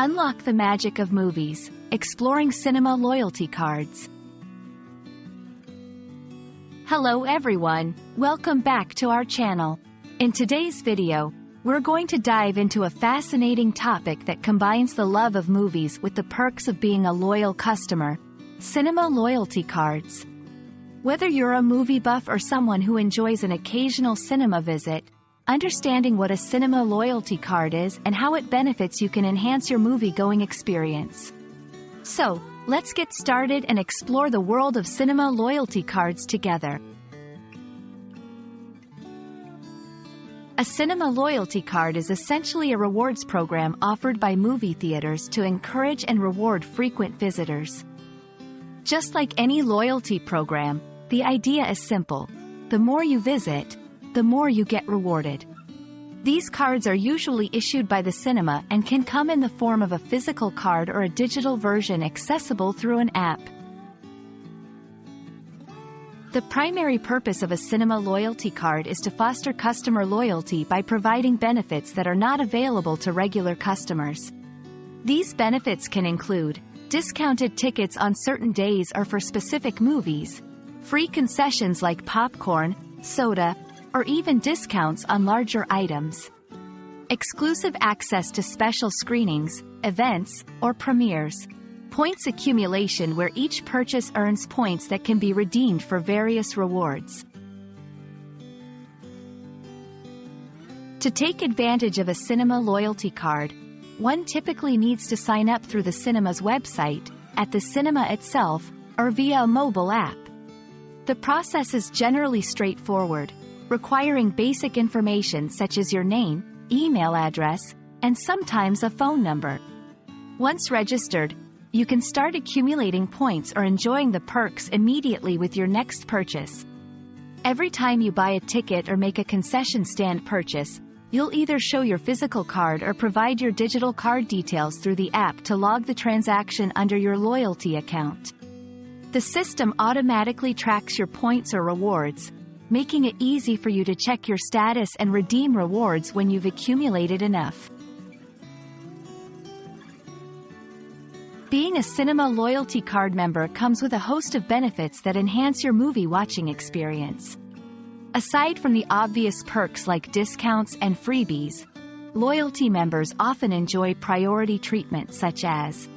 Unlock the magic of movies, exploring cinema loyalty cards. Hello everyone, welcome back to our channel. In today's video, we're going to dive into a fascinating topic that combines the love of movies with the perks of being a loyal customer: cinema loyalty cards. Whether you're a movie buff or someone who enjoys an occasional cinema visit, understanding what a cinema loyalty card is and how it benefits you can enhance your movie-going experience. So, let's get started and explore the world of cinema loyalty cards together. A cinema loyalty card is essentially a rewards program offered by movie theaters to encourage and reward frequent visitors. Just like any loyalty program, the idea is simple: the more you visit, the more you get rewarded. These cards are usually issued by the cinema and can come in the form of a physical card or a digital version accessible through an app. The primary purpose of a cinema loyalty card is to foster customer loyalty by providing benefits that are not available to regular customers. These benefits can include discounted tickets on certain days or for specific movies, free concessions like popcorn, soda, or even discounts on larger items, exclusive access to special screenings, events, or premieres, points accumulation where each purchase earns points that can be redeemed for various rewards. To take advantage of a cinema loyalty card, one typically needs to sign up through the cinema's website, at the cinema itself, or via a mobile app. The process is generally straightforward, requiring basic information such as your name, email address, and sometimes a phone number. Once registered, you can start accumulating points or enjoying the perks immediately with your next purchase. Every time you buy a ticket or make a concession stand purchase, you'll either show your physical card or provide your digital card details through the app to log the transaction under your loyalty account. The system automatically tracks your points or rewards, making it easy for you to check your status and redeem rewards when you've accumulated enough. Being a cinema loyalty card member comes with a host of benefits that enhance your movie watching experience. Aside from the obvious perks like discounts and freebies, loyalty members often enjoy priority treatment such as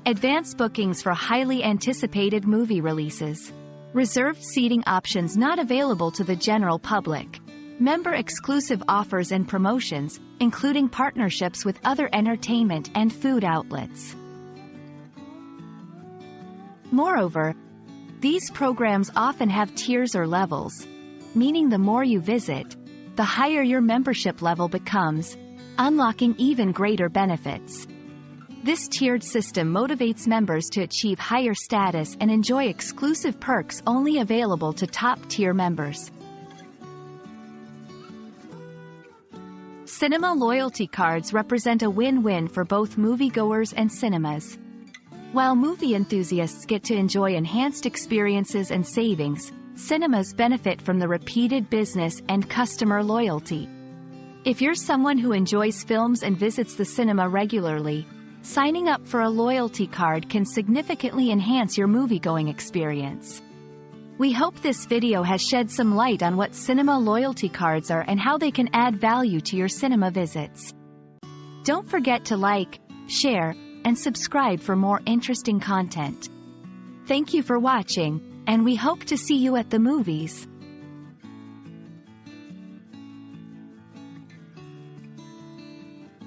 advance bookings for highly anticipated movie releases, reserved seating options not available to the general public, member-exclusive offers and promotions, including partnerships with other entertainment and food outlets. Moreover, these programs often have tiers or levels, meaning the more you visit, the higher your membership level becomes, unlocking even greater benefits. This tiered system motivates members to achieve higher status and enjoy exclusive perks only available to top-tier members. Cinema loyalty cards represent a win-win for both moviegoers and cinemas. While movie enthusiasts get to enjoy enhanced experiences and savings, cinemas benefit from the repeated business and customer loyalty. If you're someone who enjoys films and visits the cinema regularly, signing up for a loyalty card can significantly enhance your movie-going experience. We hope this video has shed some light on what cinema loyalty cards are and how they can add value to your cinema visits. Don't forget to like, share, and subscribe for more interesting content. Thank you for watching, and we hope to see you at the movies.